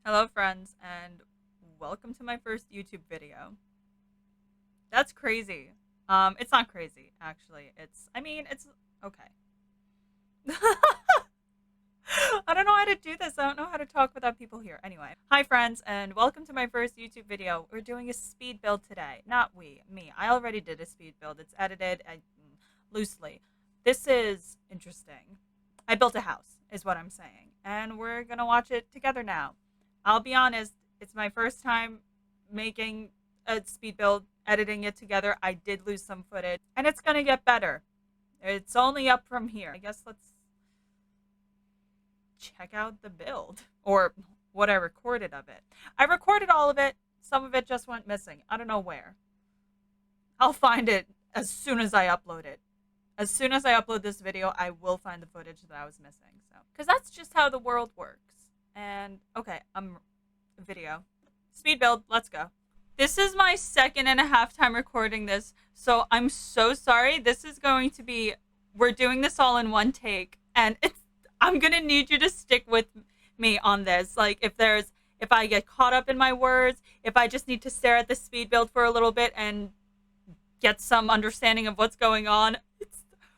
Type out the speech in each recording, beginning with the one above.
Hello, friends, and welcome to my first YouTube video. That's crazy. It's not crazy, actually. It's okay. I don't know how to do this. I don't know how to talk without people here. Anyway, hi, friends, and welcome to my first YouTube video. We're doing a speed build today. Not me. I already did a speed build. It's edited loosely. This is interesting. I built a house, is what I'm saying, and we're gonna watch it together now. I'll be honest, it's my first time making a speed build, editing it together. I did lose some footage, and it's gonna get better. It's only up from here. I guess let's check out the build, or what I recorded of it. I recorded all of it. Some of it just went missing. I don't know where. I'll find it as soon as I upload it. As soon as I upload this video, I will find the footage that I was missing. So, because that's just how the world works. And okay, video speed build. Let's go. This is my second and a half time recording this, so I'm so sorry. This is going to be, we're doing this all in one take, and I'm gonna need you to stick with me on this. Like, if I get caught up in my words, if I just need to stare at the speed build for a little bit and get some understanding of what's going on,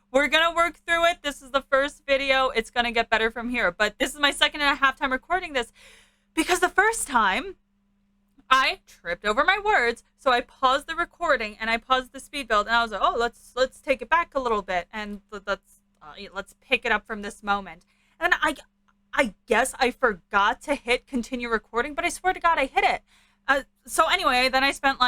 we're gonna work through it. This is the first video. It's gonna get better from here. But this is my second and a half time recording this because the first time I tripped over my words, so I paused the recording and I paused the speed build, and I was like, "Oh, let's take it back a little bit and let's pick it up from this moment." And I guess I forgot to hit continue recording, but I swear to God I hit it. So anyway, then I spent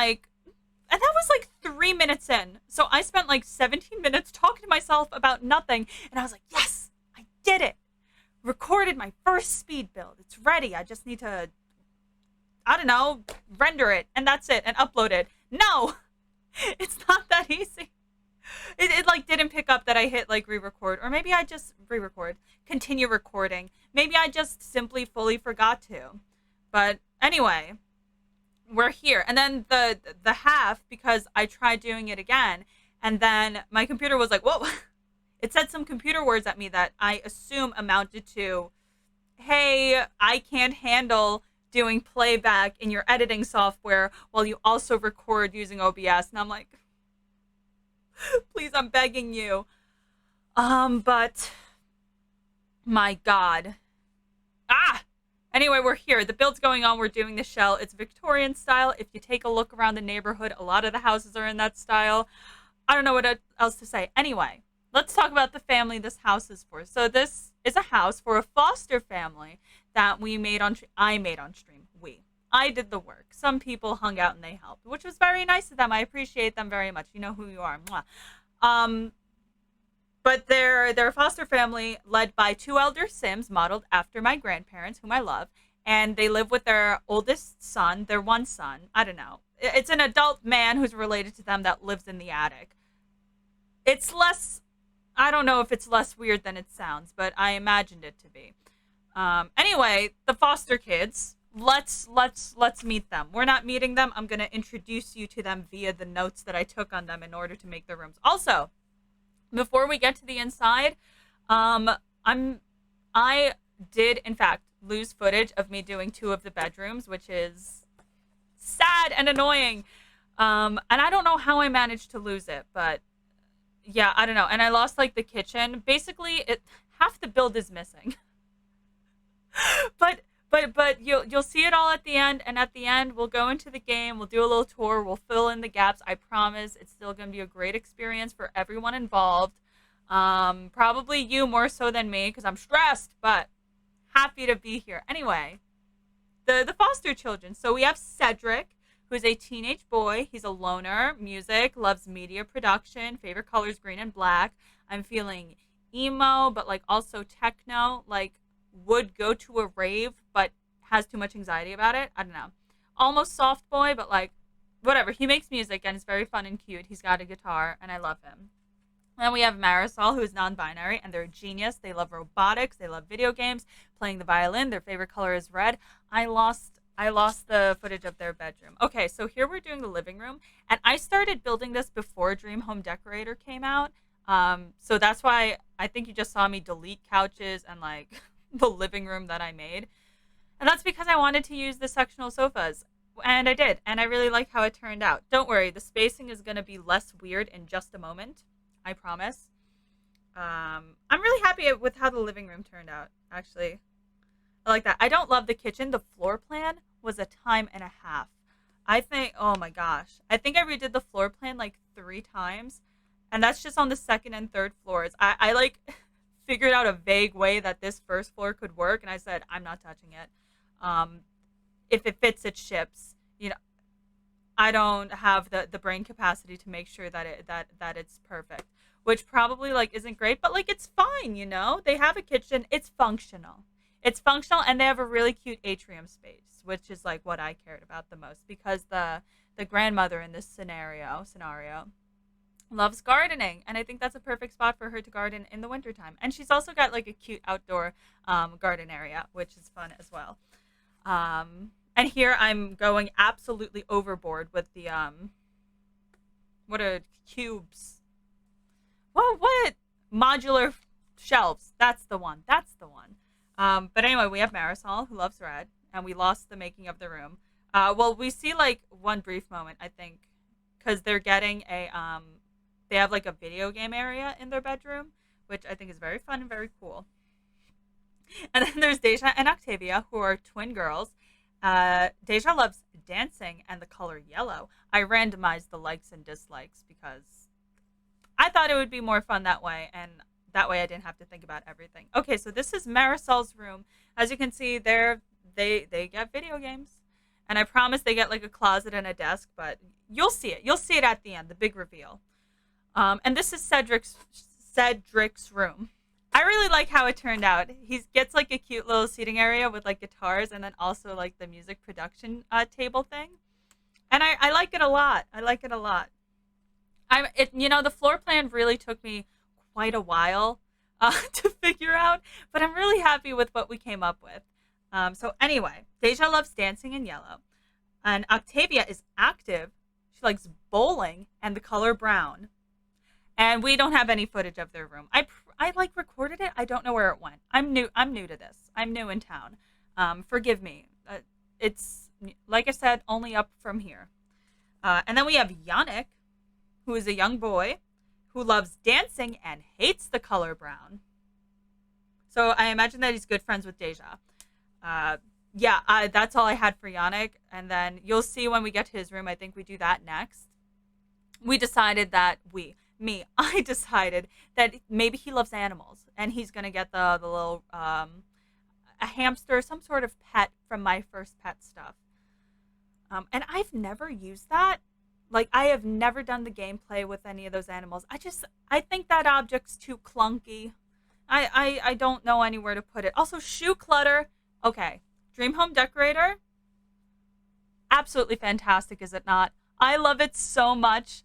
and that was like 3 minutes in. So I spent like 17 minutes talking to myself about nothing. And I was like, yes, I did it. Recorded my first speed build. It's ready. I just need to, I don't know, render it. And that's it. And upload it. No, it's not that easy. It like didn't pick up that I hit like re-record. Or maybe I just re-record. Continue recording. Maybe I just simply fully forgot to. But anyway, we're here. And then the half, because I tried doing it again, and then my computer was like, whoa. It said some computer words at me that I assume amounted to, hey, I can't handle doing playback in your editing software while you also record using OBS. And I'm like, please, I'm begging you. But my God. Anyway, we're here. The build's going on. We're doing the shell. It's Victorian style. If you take a look around the neighborhood, a lot of the houses are in that style. I don't know what else to say. Anyway, let's talk about the family this house is for. So this is a house for a foster family that I made on stream. I did the work. Some people hung out and they helped, which was very nice of them. I appreciate them very much. You know who you are. Mwah. But they're a foster family led by two elder Sims, modeled after my grandparents, whom I love. And they live with their oldest son, their one son. I don't know. It's an adult man who's related to them that lives in the attic. It's less, I don't know if it's less weird than it sounds, but I imagined it to be. Anyway, the foster kids, let's meet them. We're not meeting them. I'm going to introduce you to them via the notes that I took on them in order to make their rooms. Also, before we get to the inside, I did in fact lose footage of me doing two of the bedrooms, which is sad and annoying. And I don't know how I managed to lose it, but yeah, I don't know. And I lost like the kitchen. Basically, half the build is missing. But you'll see it all at the end, and at the end we'll go into the game, we'll do a little tour, we'll fill in the gaps. I promise it's still going to be a great experience for everyone involved. Probably you more so than me because I'm stressed, but happy to be here. Anyway, the foster children. So we have Cedric, who's a teenage boy. He's a loner, music, loves media production, favorite colors green and black. I'm feeling emo, but like also techno, like would go to a rave but has too much anxiety about it. I don't know. Almost soft boy, but like whatever. He makes music and is very fun and cute. He's got a guitar and I love him. And then we have Marisol, who is non-binary, and they're a genius. They love robotics. They love video games, playing the violin. Their favorite color is red. I lost the footage of their bedroom. Okay, so here we're doing the living room, and I started building this before Dream Home Decorator came out. So that's why I think you just saw me delete couches and like the living room that I made. And that's because I wanted to use the sectional sofas. And I did. And I really like how it turned out. Don't worry, the spacing is going to be less weird in just a moment. I promise. I'm really happy with how the living room turned out, actually. I like that. I don't love the kitchen. The floor plan was a time and a half. I think, oh my gosh. I think I redid the floor plan like 3 times. And that's just on the second and third floors. I like figured out a vague way that this first floor could work. And I said, I'm not touching it. Um, if it fits, it ships. You know, I don't have the brain capacity to make sure that that it's perfect, which probably like isn't great, but like it's fine, you know? They have a kitchen, it's functional. It's functional and they have a really cute atrium space, which is like what I cared about the most because the grandmother in this scenario loves gardening and I think that's a perfect spot for her to garden in the wintertime. And she's also got like a cute outdoor garden area, which is fun as well. And here I'm going absolutely overboard with the what are cubes? What modular shelves? That's the one. That's the one. But anyway, we have Marisol who loves red, and we lost the making of the room. Well, we see like one brief moment, I think, because they're getting they have like a video game area in their bedroom, which I think is very fun and very cool. And then there's Deja and Octavia, who are twin girls. Deja loves dancing and the color yellow. I randomized the likes and dislikes because I thought it would be more fun that way, and that way I didn't have to think about everything. Okay, so this is Marisol's room. As you can see, they get video games, and I promise they get like a closet and a desk, but you'll see it. You'll see it at the end, the big reveal. And this is Cedric's room. I really like how it turned out. He gets like a cute little seating area with like guitars and then also like the music production table thing. And I like it a lot. I like it a lot. The floor plan really took me quite a while to figure out, but I'm really happy with what we came up with. So anyway, Deja loves dancing in yellow, and Octavia is active. She likes bowling and the color brown. And we don't have any footage of their room. I like recorded it. I don't know where it went. I'm new to this. I'm new in town. Forgive me. It's like I said, only up from here. And then we have Yannick, who is a young boy who loves dancing and hates the color brown. So I imagine that he's good friends with Deja. That's all I had for Yannick. And then you'll see when we get to his room. I think we do that next. We decided that I decided that maybe he loves animals and he's going to get the little, a hamster, some sort of pet from my first pet stuff. And I've never used that. Like, I have never done the gameplay with any of those animals. I think that object's too clunky. I don't know anywhere to put it. Also, shoe clutter. Okay. Dream Home Decorator. Absolutely fantastic, is it not? I love it so much.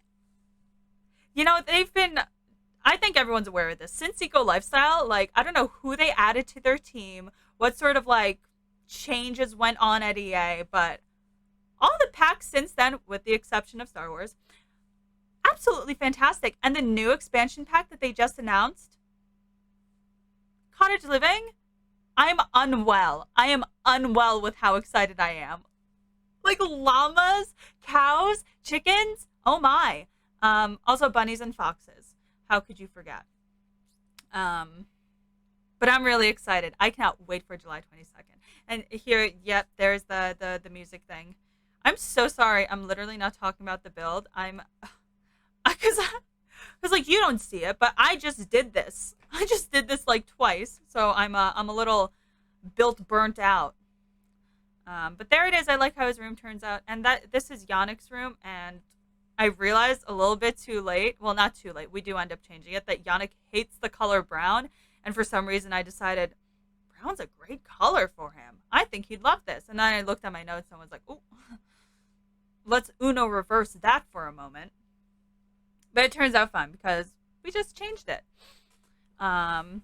You know, I think everyone's aware of this. Since Eco Lifestyle, like, I don't know who they added to their team, what sort of, like, changes went on at EA, but all the packs since then, with the exception of Star Wars, absolutely fantastic. And the new expansion pack that they just announced, Cottage Living, I'm unwell. I am unwell with how excited I am. Like, llamas, cows, chickens, oh my. Also bunnies and foxes. How could you forget? But I'm really excited. I cannot wait for July 22nd. And here, yep, there's the music thing. I'm so sorry. I'm literally not talking about the build. Because like you don't see it, but I just did this. I just did this like twice. So I'm a little burnt out. But there it is. I like how his room turns out. And this is Yannick's room, and I realized a little bit too late, well, not too late, we do end up changing it, that Yannick hates the color brown, and for some reason I decided, brown's a great color for him. I think he'd love this. And then I looked at my notes and was like, oh, let's Uno reverse that for a moment. But it turns out fun because we just changed it. There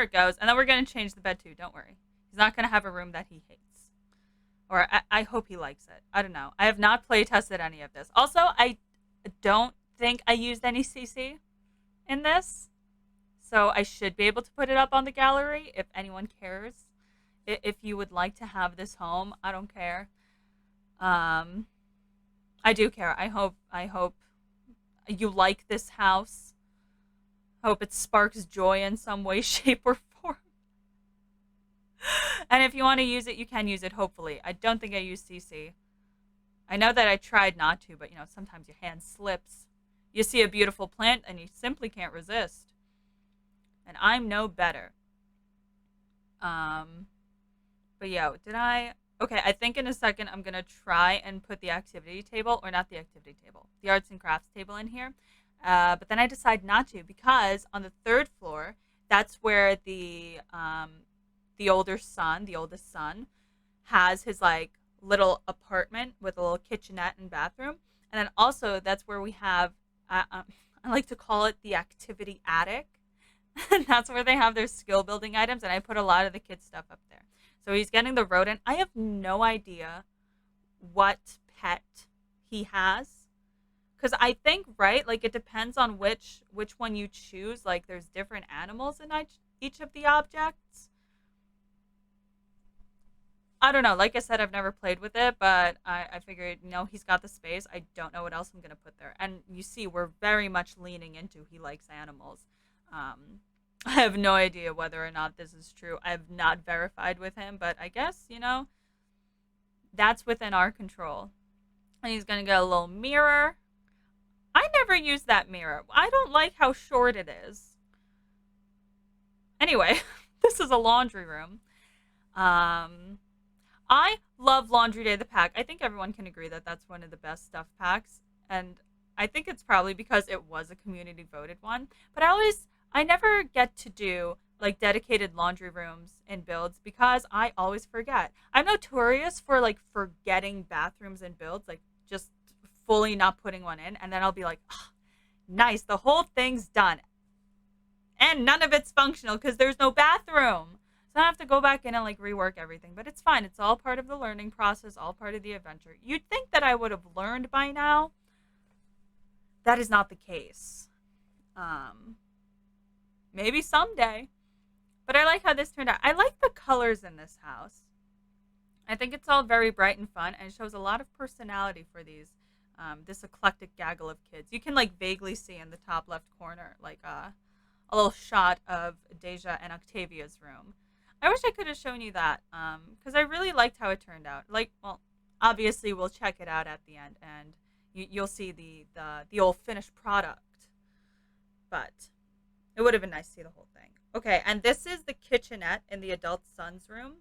it goes. And then we're going to change the bed too, don't worry. He's not going to have a room that he hates. Or I hope he likes it. I don't know. I have not play tested any of this. Also, I don't think I used any CC in this. So I should be able to put it up on the gallery if anyone cares. If you would like to have this home, I don't care. Um, I do care. I hope you like this house. Hope it sparks joy in some way, shape, or form. And if you want to use it, you can use it, hopefully. I don't think I use CC. I know that I tried not to, but sometimes your hand slips. You see a beautiful plant and you simply can't resist. And I'm no better. Um, but yeah, did I? Okay, I think in a second I'm gonna try and put the activity table, or not the activity table, the arts and crafts table in here. But then I decide not to because on the third floor, that's where the older son, the oldest son, has his like little apartment with a little kitchenette and bathroom, and then also that's where we have. I like to call it the activity attic, and that's where they have their skill building items. And I put a lot of the kids' stuff up there. So he's getting the rodent. I have no idea what pet he has because I think right, like it depends on which one you choose. Like there's different animals in each of the objects. I don't know. Like I said, I've never played with it, but I figured, he's got the space. I don't know what else I'm gonna put there. And you see, we're very much leaning into he likes animals. Um, I have no idea whether or not this is true. I have not verified with him, but I guess that's within our control. And he's gonna get a little mirror. I never use that mirror. I don't like how short it is. Anyway, this is a laundry room. Um, I love Laundry Day the pack. I think everyone can agree that that's one of the best stuff packs, and I think it's probably because it was a community voted one. But I never get to do like dedicated laundry rooms and builds because I always forget. I'm notorious for like forgetting bathrooms and builds, like just fully not putting one in, and then I'll be like, "Ah, nice, the whole thing's done, and none of it's functional because there's no bathroom." So I have to go back in and like rework everything, but it's fine. It's all part of the learning process, all part of the adventure. You'd think that I would have learned by now. That is not the case. Um, Maybe someday. But I like how this turned out. I like the colors in this house. I think it's all very bright and fun, and it shows a lot of personality for this eclectic gaggle of kids. You can like vaguely see in the top left corner, like a little shot of Deja and Octavia's room. I wish I could have shown you that, because I really liked how it turned out. Like, well, obviously we'll check it out at the end, and you'll see the old finished product. But it would have been nice to see the whole thing. Okay, and this is the kitchenette in the adult son's room.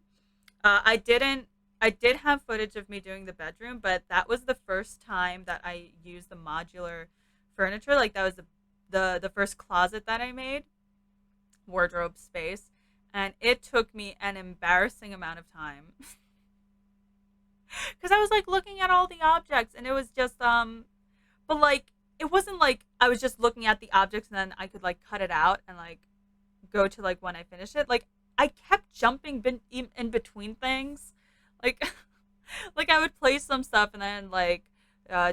I didn't. I did have footage of me doing the bedroom, but that was the first time that I used the modular furniture. Like that was the first closet that I made, wardrobe space, and it took me an embarrassing amount of time because I was like looking at all the objects, and it was just but like it wasn't like I was just looking at the objects and then I could like cut it out and like go to like when I finish it. Like I kept jumping in between things, like like I would place some stuff and then like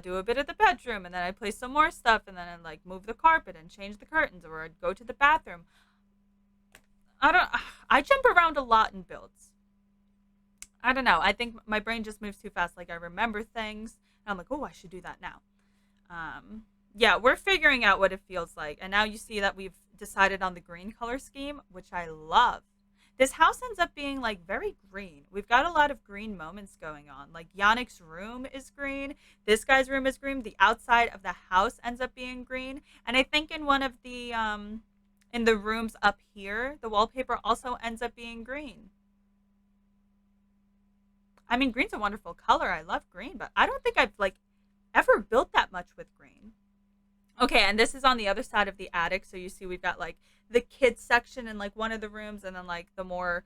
do a bit of the bedroom, and then I'd place some more stuff, and then I'd like move the carpet and change the curtains, or I'd go to the bathroom. I don't. I jump around a lot in builds. I don't know. I think my brain just moves too fast. Like I remember things, and I'm like, oh, I should do that now. Yeah, we're figuring out what it feels like, and now you see that we've decided on the green color scheme, which I love. This house ends up being like very green. We've got a lot of green moments going on. Like Yannick's room is green. This guy's room is green. The outside of the house ends up being green. And I think in one of the in the rooms up here, the wallpaper also ends up being green. I mean, green's a wonderful color. I love green, but I don't think I've like ever built that much with green. Okay, and this is on the other side of the attic. So you see we've got like the kids section in like one of the rooms, and then like the more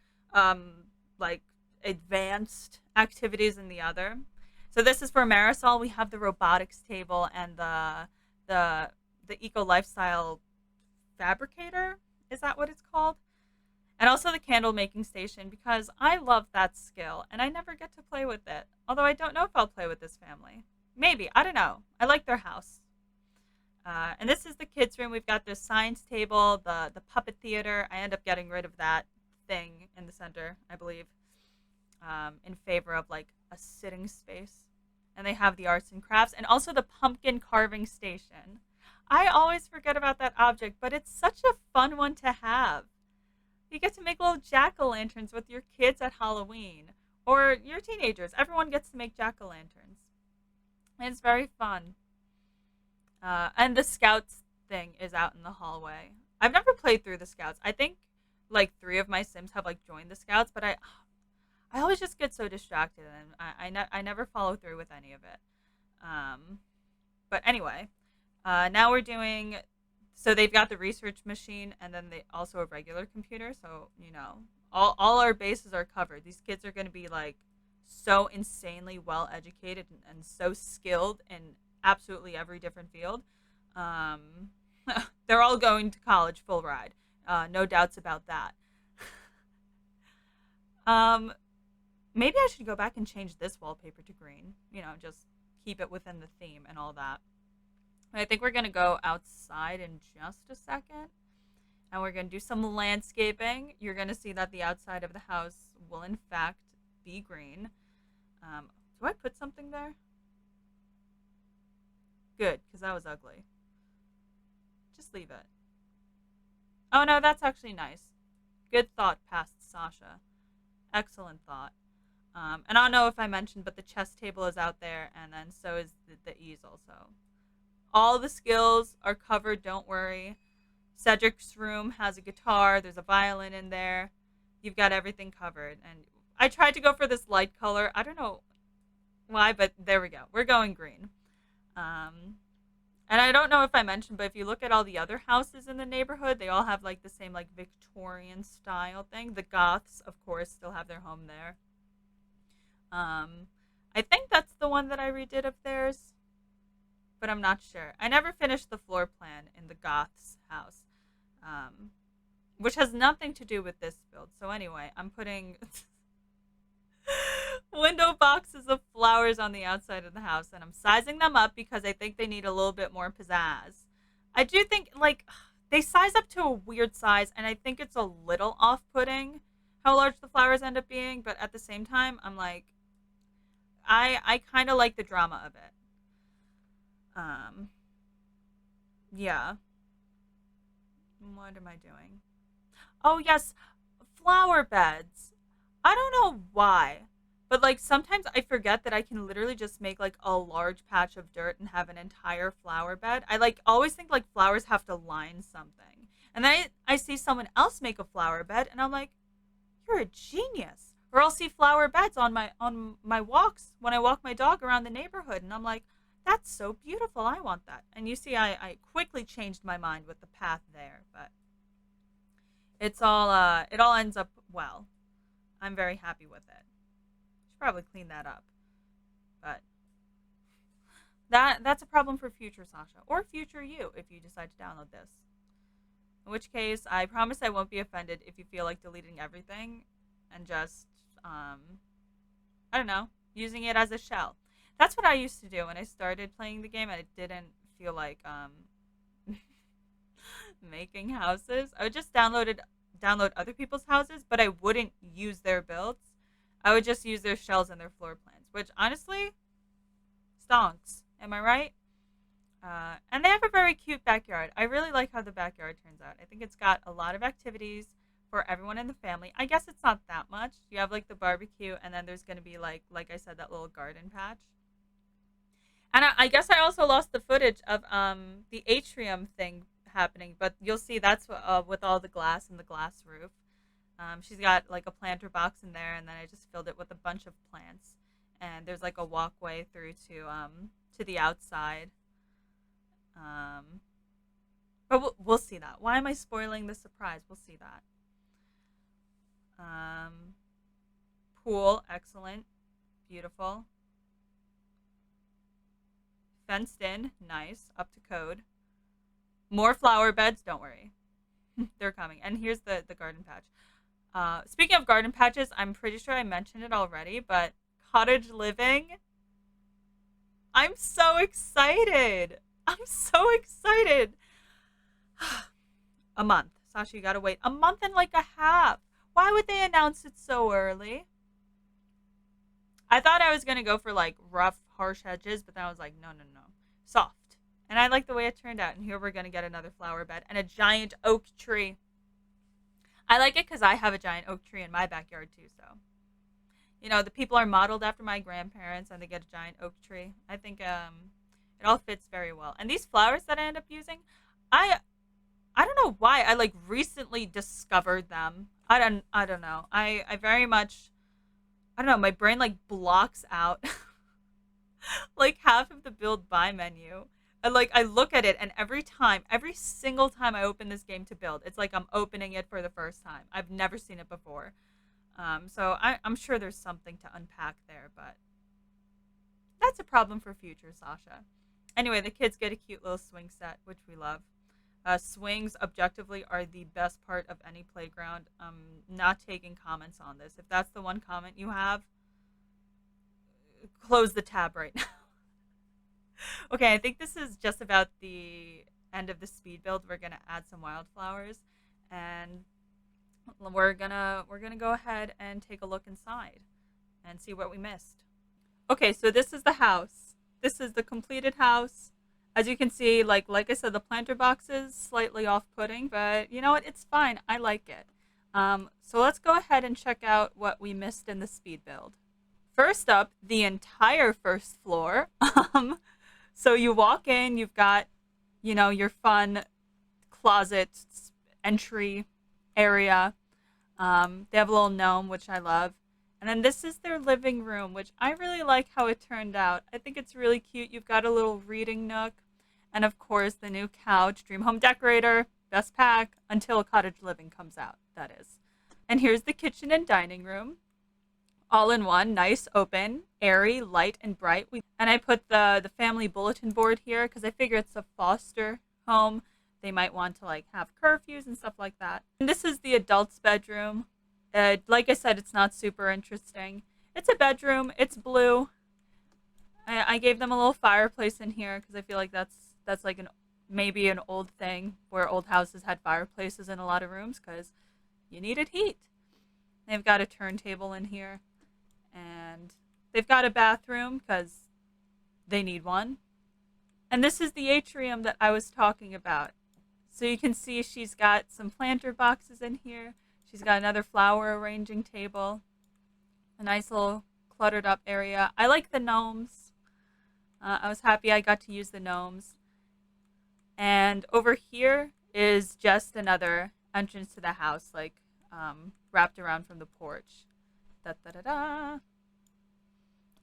like advanced activities in the other. So this is for Marisol. We have the robotics table and the eco lifestyle fabricator. Is that what it's called? And also the candle making station, because I love that skill and I never get to play with it. Although I don't know if I'll play with this family. Maybe. I don't know. I like their house. And this is the kids' room. We've got the science table, the puppet theater. I end up getting rid of that thing in the center, I believe, in favor of like a sitting space. And they have the arts and crafts and also the pumpkin carving station. I always forget about that object, but it's such a fun one to have. You get to make little jack o' lanterns with your kids at Halloween or your teenagers. Everyone gets to make jack o' lanterns. It's very fun. And the scouts thing is out in the hallway. I've never played through the scouts. I think like three of my Sims have like joined the scouts, but I always just get so distracted and I never follow through with any of it. But anyway, now we're doing. So they've got the research machine and then they also a regular computer. So all our bases are covered. These kids are going to be like so insanely well educated and so skilled in absolutely every different field. Um, they're all going to college full ride. No doubts about that. Um, Maybe I should go back and change this wallpaper to green. Just keep it within the theme and all that. I think we're going to go outside in just a second. And we're going to do some landscaping. You're going to see that the outside of the house will, in fact, be green. Do I put something there? Good, because that was ugly. Just leave it. Oh, no, that's actually nice. Good thought, past Sasha. Excellent thought. And I don't know if I mentioned, but the chess table is out there, and then so is the easel. So all the skills are covered, don't worry. Cedric's room has a guitar. There's a violin in there. You've got everything covered. And I tried to go for this light color. I don't know why, but there we go. We're going green. And I don't know if I mentioned, but if you look at all the other houses in the neighborhood, they all have like the same like Victorian style thing. The Goths, of course, still have their home there. I think that's the one that I redid of theirs, but I'm not sure. I never finished the floor plan in the Goths house, which has nothing to do with this build. So anyway, I'm putting window boxes of flowers on the outside of the house, and I'm sizing them up because I think they need a little bit more pizzazz. I do think, like, they size up to a weird size, and I think it's a little off-putting how large the flowers end up being, but at the same time, I'm like, I kind of like the drama of it. Um, yeah. What am I doing? Oh, yes, flower beds. I don't know why, but like sometimes I forget that I can literally just make like a large patch of dirt and have an entire flower bed. I like always think like flowers have to line something. And then I see someone else make a flower bed and I'm like, you're a genius. Or I'll see flower beds on my walks when I walk my dog around the neighborhood and I'm like, that's so beautiful. I want that. And you see I quickly changed my mind with the path there, but it all ends up well. I'm very happy with it. Should probably clean that up. But that's a problem for future Sasha or future you if you decide to download this. In which case, I promise I won't be offended if you feel like deleting everything and just I don't know, using it as a shell. That's what I used to do when I started playing the game and I didn't feel like making houses. I would just download other people's houses, but I wouldn't use their builds. I would just use their shells and their floor plans, which honestly stonks. Am I right? And they have a very cute backyard. I really like how the backyard turns out. I think it's got a lot of activities for everyone in the family. I guess it's not that much. You have like the barbecue, and then there's gonna be like I said, that little garden patch. And I guess I also lost the footage of the atrium thing happening, but you'll see that's with all the glass and the glass roof. She's got like a planter box in there, and then I just filled it with a bunch of plants. And there's like a walkway through to the outside. But we'll see that. Why am I spoiling the surprise? We'll see that. Pool, excellent, beautiful. Fenced in, nice, up to code. More flower beds, don't worry. They're coming. And here's the garden patch. Speaking of garden patches, I'm pretty sure I mentioned it already, but cottage living. I'm so excited. I'm so excited. A month. Sasha, you gotta wait a month and like a half. Why would they announce it so early? I thought I was gonna go for like rough, harsh edges, but then I was like, no, no, no. Soft. And I like the way it turned out. And here we're gonna get another flower bed and a giant oak tree. I like it because I have a giant oak tree in my backyard too, so the people are modeled after my grandparents and they get a giant oak tree. I think it all fits very well. And these flowers that I end up using, I I don't know why I like recently discovered them. I don't know. I very much I don't know, my brain like blocks out like half of the build by menu. I look at it and every single time I open this game to build, it's like I'm opening it for the first time. I've never seen it before. So I'm sure there's something to unpack there, but that's a problem for future Sasha. Anyway, the kids get a cute little swing set, which we love. Swings objectively are the best part of any playground. Not taking comments on this. If that's the one comment you have, close the tab right now. Okay, I think this is just about the end of the speed build. We're gonna add some wildflowers, and we're gonna go ahead and take a look inside and see what we missed. Okay, so this is the house. This is the completed house. As you can see, like I said, the planter box is slightly off-putting, but you know what? It's fine. I like it. So let's go ahead and check out what we missed in the speed build. First up, the entire first floor. So you walk in, you've got, your fun closet entry area. They have a little gnome, which I love. And then this is their living room, which I really like how it turned out. I think it's really cute. You've got a little reading nook. And of course, the new couch, Dream Home Decorator, best pack, until Cottage Living comes out, that is. And here's the kitchen and dining room. All in one, nice, open, airy, light, and bright. And I put the family bulletin board here because I figure it's a foster home. They might want to have curfews and stuff like that. And this is the adult's bedroom. Like I said, it's not super interesting. It's a bedroom. It's blue. I gave them a little fireplace in here because I feel like that's like maybe an old thing where old houses had fireplaces in a lot of rooms because you needed heat. They've got a turntable in here. And they've got a bathroom because they need one. And this is the atrium that I was talking about. So you can see she's got some planter boxes in here. She's got another flower arranging table. A nice little cluttered up area. I like the gnomes. I was happy I got to use the gnomes. And over here is just another entrance to the house, wrapped around from the porch. Da, da, da, da.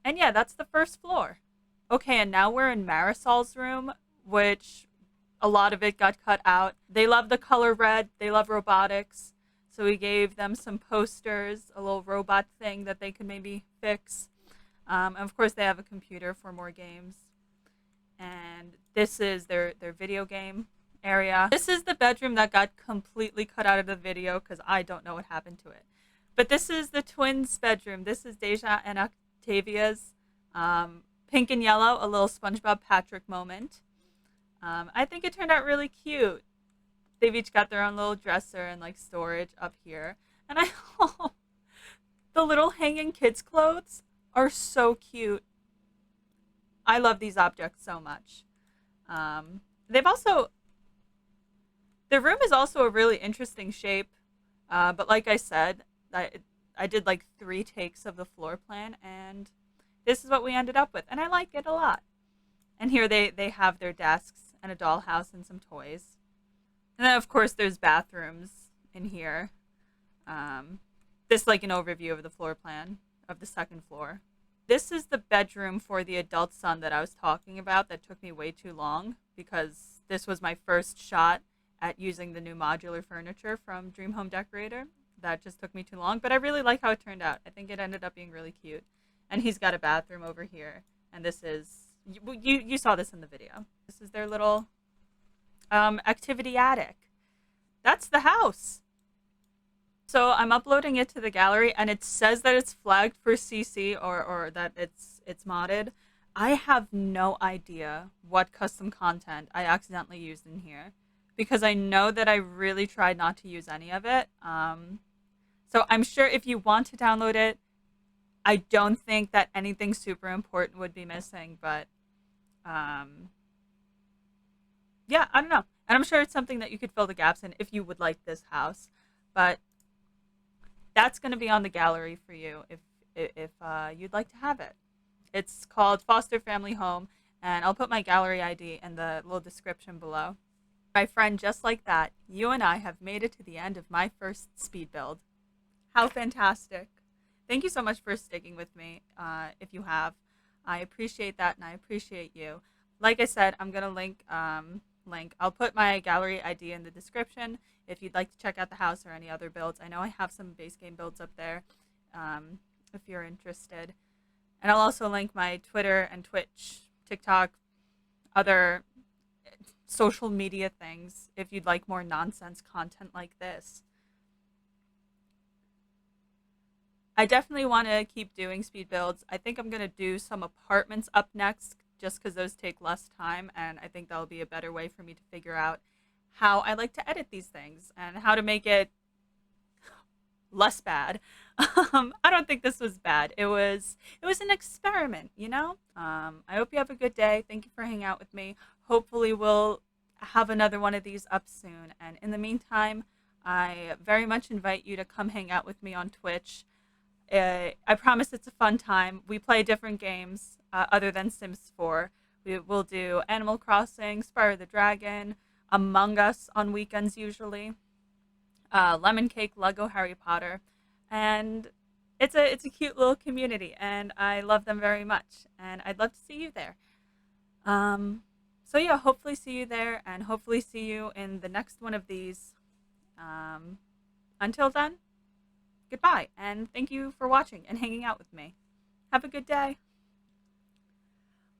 And yeah, that's the first floor. Okay, and now we're in Marisol's room, which a lot of it got cut out. They love the color red. They love robotics. So we gave them some posters, a little robot thing that they could maybe fix. And of course, they have a computer for more games. And this is their video game area. This is the bedroom that got completely cut out of the video because I don't know what happened to it. But this is the twins' bedroom. This is Deja and Octavia's. Pink and yellow, a little SpongeBob Patrick moment. I think it turned out really cute. They've each got their own little dresser and storage up here. And the little hanging kids' clothes are so cute. I love these objects so much. Their room is also a really interesting shape. But like I said, I did 3 takes of the floor plan, and this is what we ended up with, and I like it a lot. And here they have their desks and a dollhouse and some toys. And then, of course, there's bathrooms in here. This is an overview of the floor plan of the second floor. This is the bedroom for the adult son that I was talking about that took me way too long because this was my first shot at using the new modular furniture from Dream Home Decorator. That just took me too long, but I really like how it turned out. I think it ended up being really cute. And he's got a bathroom over here. And this is, you saw this in the video. This is their little activity attic. That's the house. So I'm uploading it to the gallery, and it says that it's flagged for CC or that it's modded. I have no idea what custom content I accidentally used in here because I know that I really tried not to use any of it. So I'm sure if you want to download it, I don't think that anything super important would be missing, but um, yeah, I don't know. And I'm sure it's something that you could fill the gaps in if you would like this house. But that's going to be on the gallery for you if you'd like to have it. It's called Foster Family Home, and I'll put my gallery ID in the little description below. My friend, just like that, you and I have made it to the end of my first speed build. How fantastic! Thank you so much for sticking with me. If you have, I appreciate that, and I appreciate you. Like I said, I'm gonna link. I'll put my gallery ID in the description if you'd like to check out the house or any other builds. I know I have some base game builds up there, if you're interested. And I'll also link my Twitter and Twitch, TikTok, other social media things if you'd like more nonsense content like this. I definitely want to keep doing speed builds. I think I'm going to do some apartments up next just because those take less time, and I think that'll be a better way for me to figure out how I like to edit these things and how to make it less bad. I don't think this was bad. It was an experiment, you know. I hope you have a good day. Thank you for hanging out with me. Hopefully, we'll have another one of these up soon. And in the meantime, I very much invite you to come hang out with me on Twitch. I promise it's a fun time. We play different games other than Sims 4. We will do Animal Crossing, Spyro the Dragon, Among Us on weekends usually, Lemon Cake, Lego Harry Potter, and it's a cute little community, and I love them very much, and I'd love to see you there. So yeah, hopefully see you there, and hopefully see you in the next one of these. Um, until then, goodbye, and thank you for watching and hanging out with me. Have a good day.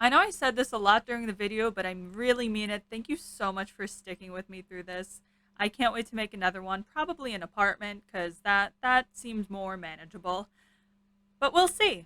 I know I said this a lot during the video, but I really mean it. Thank you so much for sticking with me through this. I can't wait to make another one, probably an apartment, because that seems more manageable. But we'll see.